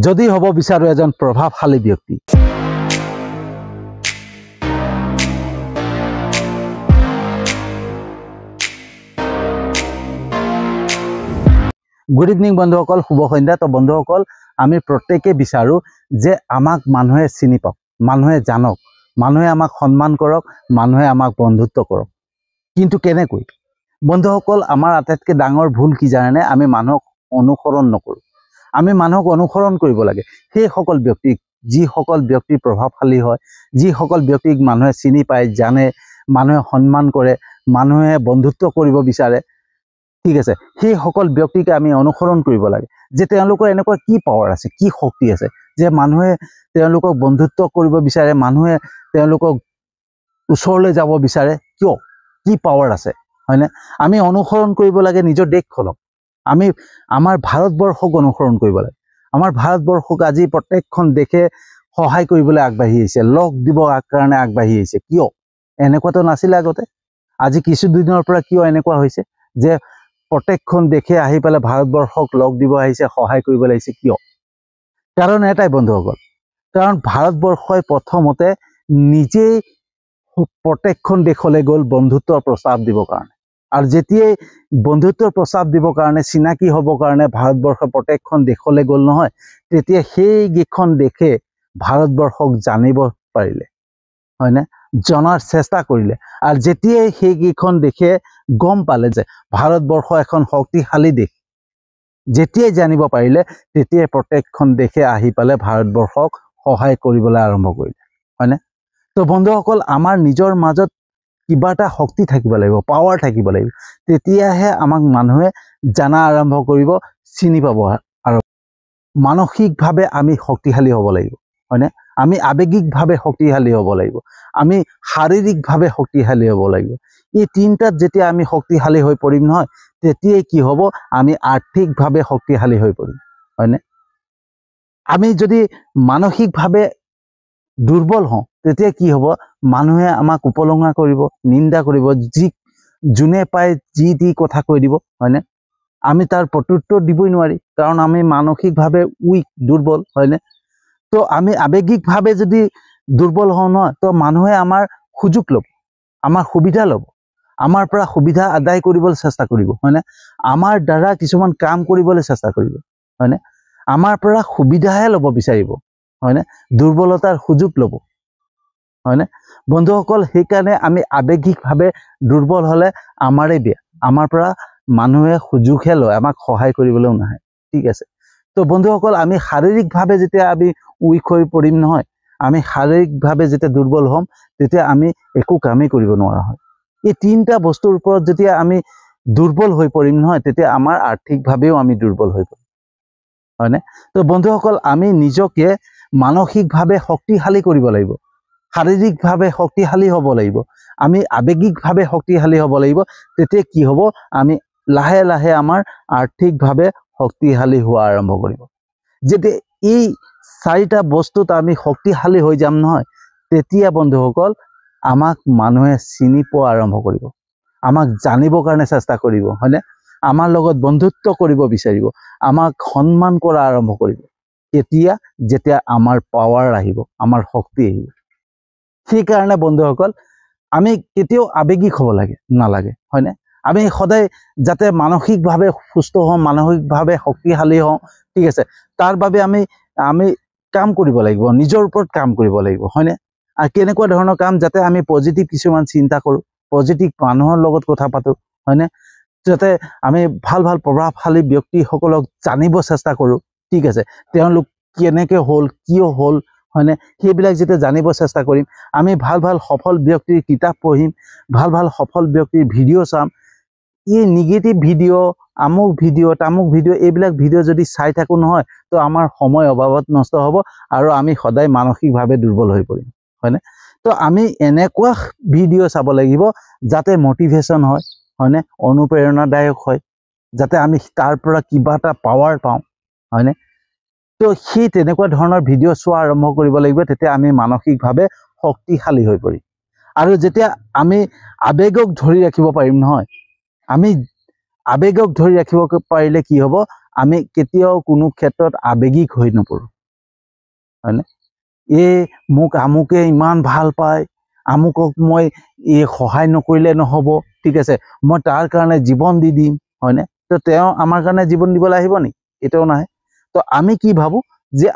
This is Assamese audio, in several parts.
যদি হ'ব বিচাৰো এজন প্ৰভাৱশালী ব্যক্তি। গুড ইভিনিং বন্ধুসকল, শুভ সন্ধ্যা। তো বন্ধুসকল, আমি প্ৰত্যেকে বিচাৰো যে আমাক মানুহে চিনি পাওক, মানুহে জানক, মানুহে আমাক সন্মান কৰক, মানুহে আমাক বন্ধুত্ব কৰক। কিন্তু কেনেকৈ? বন্ধুসকল, আমাৰ আটাইতকৈ ডাঙৰ ভুল কি জানেনে? আমি মানুহক অনুসৰণ নকৰোঁ। আমি মানুহক অনুসৰণ কৰিব লাগে সেইসকল ব্যক্তিক, যিসকল ব্যক্তি প্ৰভাৱশালী হয়, যিসকল ব্যক্তিক মানুহে চিনি পায়, জানে, মানুহে সন্মান কৰে, মানুহে বন্ধুত্ব কৰিব বিচাৰে। ঠিক আছে, সেইসকল ব্যক্তিকে আমি অনুসৰণ কৰিব লাগে যে তেওঁলোকৰ এনেকুৱা কি পাৱাৰ আছে, কি শক্তি আছে যে মানুহে তেওঁলোকক বন্ধুত্ব কৰিব বিচাৰে, মানুহে তেওঁলোকক ওচৰলৈ যাব বিচাৰে। কিয়? কি পাৱাৰ আছে, হয়নে? আমি অনুসৰণ কৰিব লাগে নিজৰ দেশখনক। আমি আমাৰ ভাৰতবৰ্ষক অনুসৰণ কৰিব লাগে। আমাৰ ভাৰতবৰ্ষক আজি প্ৰত্যেকখন দেশে সহায় কৰিবলৈ আগবাঢ়ি আহিছে, লগ দিবৰ কাৰণে আগবাঢ়ি আহিছে। কিয়? এনেকুৱাতো নাছিলে আগতে। আজি কিছুদিনৰ পৰা কিয় এনেকুৱা হৈছে যে প্ৰত্যেকখন দেশে আহি পেলাই ভাৰতবৰ্ষক লগ দিব আহিছে, সহায় কৰিবলৈ আহিছে? কিয়? কাৰণ এটাই বন্ধুসকল, কাৰণ ভাৰতবৰ্ষই প্ৰথমতে নিজেই প্ৰত্যেকখন দেশলৈ গ'ল বন্ধুত্বৰ প্ৰস্তাৱ দিবৰ কাৰণে। আৰু যেতিয়াই বন্ধুত্বৰ প্ৰস্তাৱ দিবৰ কাৰণে, চিনাকি হ'বৰ কাৰণে ভাৰতবৰ্ষৰ প্ৰত্যেকখন দেশলৈ গ'ল নহয়, তেতিয়া সেইকেইখন দেশে ভাৰতবৰ্ষক জানিব পাৰিলে, হয়নে? জনাৰ চেষ্টা কৰিলে। আৰু যেতিয়াই সেইকেইখন দেশে গম পালে যে ভাৰতবৰ্ষ এখন শক্তিশালী দেশ, যেতিয়াই জানিব পাৰিলে, তেতিয়াই প্ৰত্যেকখন দেশে আহি পেলাই ভাৰতবৰ্ষক সহায় কৰিবলৈ আৰম্ভ কৰিলে, হয়নে? তো বন্ধুসকল, আমাৰ নিজৰ মাজত কিবা এটা শক্তি থাকিব লাগিব, পাৱাৰ থাকিব লাগিব। তেতিয়াহে আমাক মানুহে জানা আৰম্ভ কৰিব, চিনি পাব। আৰু মানসিকভাৱে আমি শক্তিশালী হ'ব লাগিব, হয়নে? আমি আৱেগিকভাৱে শক্তিশালী হ'ব লাগিব, আমি শাৰীৰিকভাৱে শক্তিশালী হ'ব লাগিব। এই তিনিটাত যেতিয়া আমি শক্তিশালী হৈ পৰিম নহয়, তেতিয়াই কি হ'ব? আমি আৰ্থিকভাৱে শক্তিশালী হৈ পৰিম, হয়নে? আমি যদি মানসিকভাৱে দুৰ্বল হওঁ, তেতিয়া কি হ'ব? মানুহে আমাক উপলুঙা কৰিব, নিন্দা কৰিব, যোনে পায় যি কথা কৈ দিব, হয়নে? আমি তাৰ প্ৰত্যুত্তৰ দিবই নোৱাৰি, কাৰণ আমি মানসিকভাৱে উইক, দুৰ্বল, হয়নে? তো আমি আৱেগিকভাৱে যদি দুৰ্বল হওঁ নহয়, তো মানুহে আমাৰ সুযোগ ল'ব, আমাৰ সুবিধা ল'ব, আমাৰ পৰা সুবিধা আদায় কৰিবলৈ চেষ্টা কৰিব, হয়নে? আমাৰ দ্বাৰা কিছুমান কাম কৰিবলৈ চেষ্টা কৰিব, হয়নে? আমাৰ পৰা সুবিধাহে ল'ব বিচাৰিব, হয়নে? দুৰ্বলতাৰ সুযোগ ল'ব, হয়নে? বন্ধুসকল, সেইকাৰণে আমি আৱেগিকভাৱে দুৰ্বল হ'লে আমাৰেই বেয়া। আমাৰ পৰা মানুহে সুযোগহে লয়, আমাক সহায় কৰিবলৈও নাহে। ঠিক আছে। তো বন্ধুসকল, আমি শাৰীৰিকভাৱে যেতিয়া আমি উইক হৈ পৰিম নহয়, আমি শাৰীৰিকভাৱে যেতিয়া দুৰ্বল হ'ম, তেতিয়া আমি একো কামেই কৰিব নোৱাৰা হয়। এই তিনিটা বস্তুৰ ওপৰত যেতিয়া আমি দুৰ্বল হৈ পৰিম নহয়, তেতিয়া আমাৰ আৰ্থিকভাৱেও আমি দুৰ্বল হৈ পৰিম, হয়নে? তো বন্ধুসকল, আমি নিজকে মানসিকভাৱে শক্তিশালী কৰিব লাগিব, শাৰীৰিকভাৱে শক্তিশালী হ'ব লাগিব, আমি আৱেগিকভাৱে শক্তিশালী হ'ব লাগিব। তেতিয়া কি হ'ব? আমি লাহে লাহে আমাৰ আৰ্থিকভাৱে শক্তিশালী হোৱা আৰম্ভ কৰিব। যেতিয়া এই চাৰিটা বস্তুত আমি শক্তিশালী হৈ যাম নহয়, তেতিয়া বন্ধুসকল, আমাক মানুহে চিনি পোৱা আৰম্ভ কৰিব, আমাক জানিবৰ কাৰণে চেষ্টা কৰিব, হয়নে? আমাৰ লগত বন্ধুত্ব কৰিব বিচাৰিব, আমাক সন্মান কৰা আৰম্ভ কৰিব। কেতিয়া? যেতিয়া আমাৰ পাৱাৰ আহিব, আমাৰ শক্তি আহিব। সেইকাৰণে বন্ধুসকল, আমি কেতিয়াও আৱেগিক হ'ব নালাগে, হয়নে? আমি সদায় যাতে মানসিকভাৱে সুস্থ হওঁ, মানসিকভাৱে শক্তিশালী হওঁ, ঠিক আছে, তাৰ বাবে আমি কাম কৰিব লাগিব, নিজৰ ওপৰত কাম কৰিব লাগিব, হয়নে? আৰু কেনেকুৱা ধৰণৰ কাম? যাতে আমি পজিটিভ কিছুমান চিন্তা কৰোঁ, পজিটিভ মানুহৰ লগত কথা পাতোঁ, হয়নে? যাতে আমি ভাল ভাল প্ৰভাৱশালী ব্যক্তিসকলক জানিব চেষ্টা কৰোঁ, ঠিক আছে, তেওঁলোক কেনেকৈ হ'ল, কিয় হ'ল, হয়নে? সেইবিলাক যেতিয়া জানিব চেষ্টা কৰিম, আমি ভাল ভাল সফল ব্যক্তিৰ কিতাপ পঢ়িম, ভাল ভাল সফল ব্যক্তিৰ ভিডিঅ' চাম। এই নিগেটিভ ভিডিঅ', আমুক ভিডিঅ', তামুক ভিডিঅ', এইবিলাক ভিডিঅ' যদি চাই থাকোঁ নহয়, তো আমাৰ সময় অভাৱত নষ্ট হ'ব আৰু আমি সদায় মানসিকভাৱে দুৰ্বল হৈ পৰিম, হয়নে? তো আমি এনেকুৱা ভিডিঅ' চাব লাগিব যাতে মটিভেশ্যন হয়, হয়নে? অনুপ্ৰেৰণাদায়ক হয়, যাতে আমি তাৰ পৰা কিবা এটা পাৱাৰ পাওঁ, হয়নে? তো সেই তেনেকুৱা ধৰণৰ ভিডিঅ' চোৱা আৰম্ভ কৰিব লাগিব। তেতিয়া আমি মানসিকভাৱে শক্তিশালী হৈ পৰিম। আৰু যেতিয়া আমি আৱেগক ধৰি ৰাখিব পাৰিম নহয়, আমি আৱেগক ধৰি ৰাখিব পাৰিলে কি হ'ব? আমি কেতিয়াও কোনো ক্ষেত্ৰত আবেগিক হৈ নপৰোঁ, হয়নে? মোক আমুকে ইমান ভাল পায়, আমুকক মই সহায় নকৰিলে নহ'ব, ঠিক আছে, মই তাৰ কাৰণে জীৱন দি দিম, হয়নে? তো তেওঁ আমাৰ কাৰণে জীৱন দিবলৈ আহিব নেকি? এতিয়াও নাহে। তো আমি কি ভাবোঁ যে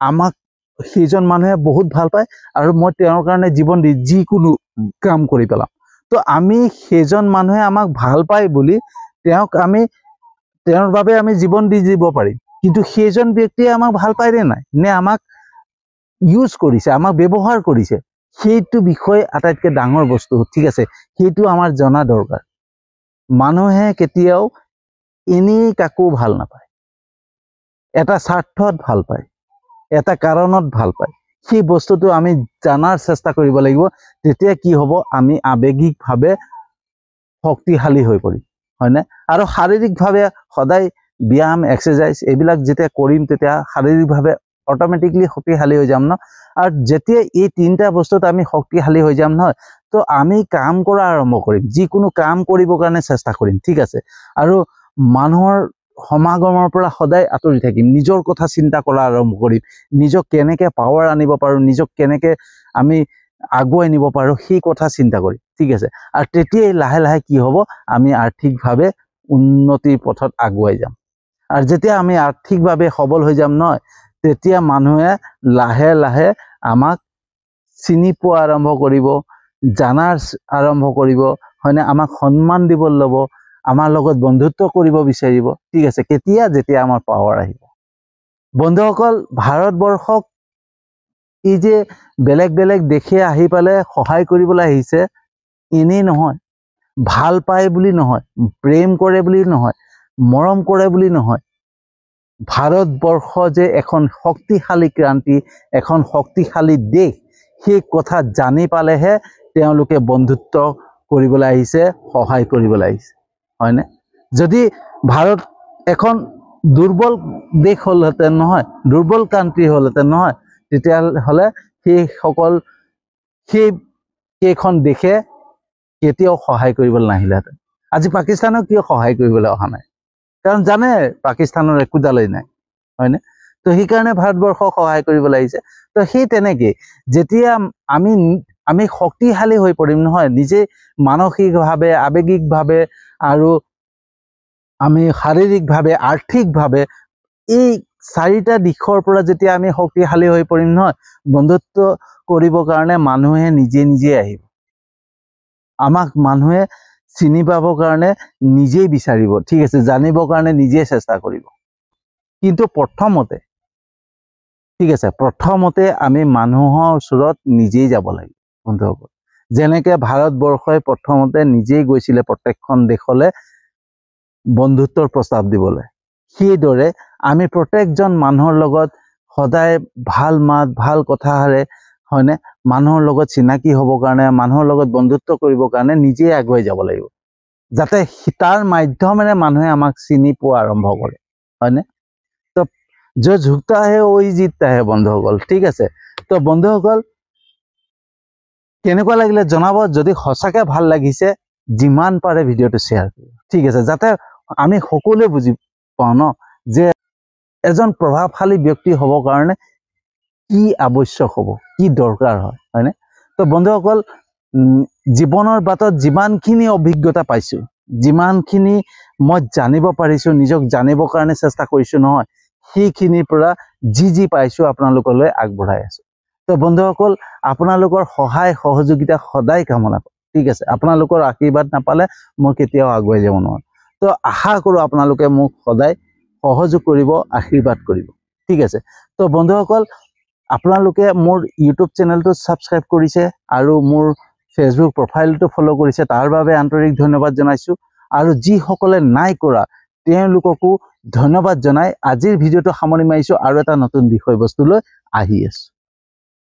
আমাক সেইজন মানুহে বহুত ভাল পায় আৰু মই তেওঁৰ কাৰণে জীৱন দি যিকোনো কাম কৰি পেলাম। তো আমি সেইজন মানুহে আমাক ভাল পায় বুলি তেওঁৰ বাবে আমি জীৱন দি দিব পাৰিম, কিন্তু সেইজন ব্যক্তিয়ে আমাক ভাল পায় নে নাই, নে আমাক ইউজ কৰিছে, আমাক ব্যৱহাৰ কৰিছে, সেইটো বিষয় আটাইতকৈ ডাঙৰ বস্তু, ঠিক আছে? সেইটো আমাৰ জনা দৰকাৰ। মানুহে কেতিয়াও এনেই কাকো ভাল নাপায়, এটা স্বাৰ্থত ভাল পায়, এটা কাৰণত ভাল পায়। সেই বস্তুটো আমি জানাৰ চেষ্টা কৰিব লাগিব। তেতিয়া কি হ'ব, আমি আৱেগিকভাৱে শক্তিশালী হৈ পৰিম, হয়নে? আৰু শাৰীৰিকভাৱে সদায় ব্যায়াম, এক্সাৰচাইজ এইবিলাক যেতিয়া কৰিম, তেতিয়া শাৰীৰিকভাৱে অট'মেটিকলি শক্তিশালী হৈ যাম ন। আৰু যেতিয়া এই তিনিটা বস্তুত আমি শক্তিশালী হৈ যাম নহয়, তো আমি কাম কৰা আৰম্ভ কৰিম, যিকোনো কাম কৰিবৰ কাৰণে চেষ্টা কৰিম, ঠিক আছে? আৰু মানুহৰ সমাগমৰ পৰা সদায় আঁতৰি থাকিম, নিজৰ কথা চিন্তা কৰা আৰম্ভ কৰিম, নিজক কেনেকৈ পাৱাৰ আনিব পাৰোঁ, নিজক কেনেকৈ আমি আগুৱাই নিব পাৰোঁ, সেই কথা চিন্তা কৰিম, ঠিক আছে? আৰু তেতিয়াই লাহে লাহে কি হ'ব, আমি আৰ্থিকভাৱে উন্নতিৰ পথত আগুৱাই যাম। আৰু যেতিয়া আমি আৰ্থিকভাৱে সবল হৈ যাম নহয়, তেতিয়া মানুহে লাহে লাহে আমাক চিনি পোৱা আৰম্ভ কৰিব, জানাৰ আৰম্ভ কৰিব, হয়নে? আমাক সন্মান দিব ল'ব, আমাৰ লগত বন্ধুত্ব কৰিব বিচাৰিব, ঠিক আছে? কেতিয়া? যেতিয়া আমাৰ পাৱাৰ আহিব। বন্ধুসকল, ভাৰতবৰ্ষক এই যে বেলেগ বেলেগ দেশে আহি পেলাই সহায় কৰিবলৈ আহিছে, এনেই নহয়, ভাল পায় বুলি নহয়, প্ৰেম কৰে বুলি নহয়, মৰম কৰে বুলি নহয়। ভাৰতবৰ্ষ যে এখন শক্তিশালী ক্ৰান্তি, এখন শক্তিশালী দেশ, সেই কথা জানি পালেহে তেওঁলোকে বন্ধুত্ব কৰিবলৈ আহিছে, সহায় কৰিবলৈ আহিছে, হয়নে? যদি ভাৰত এখন দুৰ্বল দেশ হ'লহেঁতেন নহয়, দুৰ্বল কাণ্ট্ৰি হ'লহেঁতেন নহয়, তেতিয়াহ'লে সেইখন দেশে কেতিয়াও সহায় কৰিবলৈ নাহিলেহেঁতেন। আজি পাকিস্তানক কিয় সহায় কৰিবলৈ অহা নাই? কাৰণ জানে পাকিস্তানৰ একোডালেই নাই, হয়নে? তো সেইকাৰণে ভাৰতবৰ্ষক সহায় কৰিবলৈ আহিছে। তো সেই তেনেকেই যেতিয়া আমি শক্তিশালী হৈ পৰিম নহয়, নিজে মানসিকভাৱে, আৱেগিকভাৱে আৰু আমি শাৰীৰিকভাৱে, আৰ্থিকভাৱে, এই চাৰিটা দিশৰ পৰা যেতিয়া আমি শক্তিশালী হৈ পৰিম নহয়, বন্ধুত্ব কৰিবৰ কাৰণে মানুহে নিজে নিজে আহিব, আমাক মানুহে চিনি পাবৰ কাৰণে নিজেই বিচাৰিব, ঠিক আছে? জানিবৰ কাৰণে নিজে চেষ্টা কৰিব। কিন্তু প্ৰথমতে, ঠিক আছে, প্ৰথমতে আমি মানুহৰ ওচৰত নিজেই যাব লাগিব, বন্ধুসকল। যেনেকৈ ভাৰতবৰ্ষই প্ৰথমতে নিজেই গৈছিলে প্ৰত্যেকখন দেশলৈ বন্ধুত্বৰ প্ৰস্তাৱ দিবলৈ, সেইদৰে আমি প্ৰত্যেকজন মানুহৰ লগত সদায় ভাল মাত, ভাল কথাৰে, হয়নে? মানুহৰ লগত চিনাকি হ'বৰ কাৰণে, মানুহৰ লগত বন্ধুত্ব কৰিবৰ কাৰণে নিজেই আগুৱাই যাব লাগিব, যাতে তাৰ মাধ্যমেৰে মানুহে আমাক চিনি পোৱা আৰম্ভ কৰে, হয়নে? তো जो झुकता है वही जीतता है, বন্ধুসকল, ঠিক আছে? তো বন্ধুসকল, কেনেকুৱা লাগিলে জনাব। যদি সঁচাকৈ ভাল লাগিছে, যিমান পাৰে ভিডিঅ'টো শ্বেয়াৰ কৰিব, ঠিক আছে? যাতে আমি সকলোৱে বুজি পাওঁ ন, যে এজন প্ৰভাৱশালী ব্যক্তি হ'বৰ কাৰণে কি আৱশ্যক হ'ব, কি দৰকাৰ হয়, হয়নে? তো বন্ধুসকল, জীৱনৰ বাটত যিমানখিনি অভিজ্ঞতা পাইছোঁ, যিমানখিনি মই জানিব পাৰিছোঁ, নিজক জানিবৰ কাৰণে চেষ্টা কৰিছোঁ নহয়, সেইখিনিৰ পৰা যি পাইছোঁ আপোনালোকলৈ আগবঢ়াই আছোঁ। তো বন্ধুসকল, আপোনালোকৰ সহায় সহযোগিতা সদায় কামনা কৰোঁ, ঠিক আছে? আপোনালোকৰ আশীৰ্বাদ নাপালে মই কেতিয়াও আগুৱাই যাব নোৱাৰোঁ। তো আশা কৰোঁ আপোনালোকে মোক সদায় সহযোগ কৰিব, আশীৰ্বাদ কৰিব, ঠিক আছে? তো বন্ধুসকল, আপোনালোকে মোৰ ইউটিউব চেনেলটো ছাবস্ক্ৰাইব কৰিছে আৰু মোৰ ফেচবুক প্ৰফাইলটো ফ'ল' কৰিছে, তাৰ বাবে আন্তৰিক ধন্যবাদ জনাইছোঁ। আৰু যিসকলে নাই কৰা, তেওঁলোককো ধন্যবাদ জনাই আজিৰ ভিডিঅ'টো সামৰি মাৰিছোঁ আৰু এটা নতুন বিষয়বস্তু লৈ আহি আছোঁ।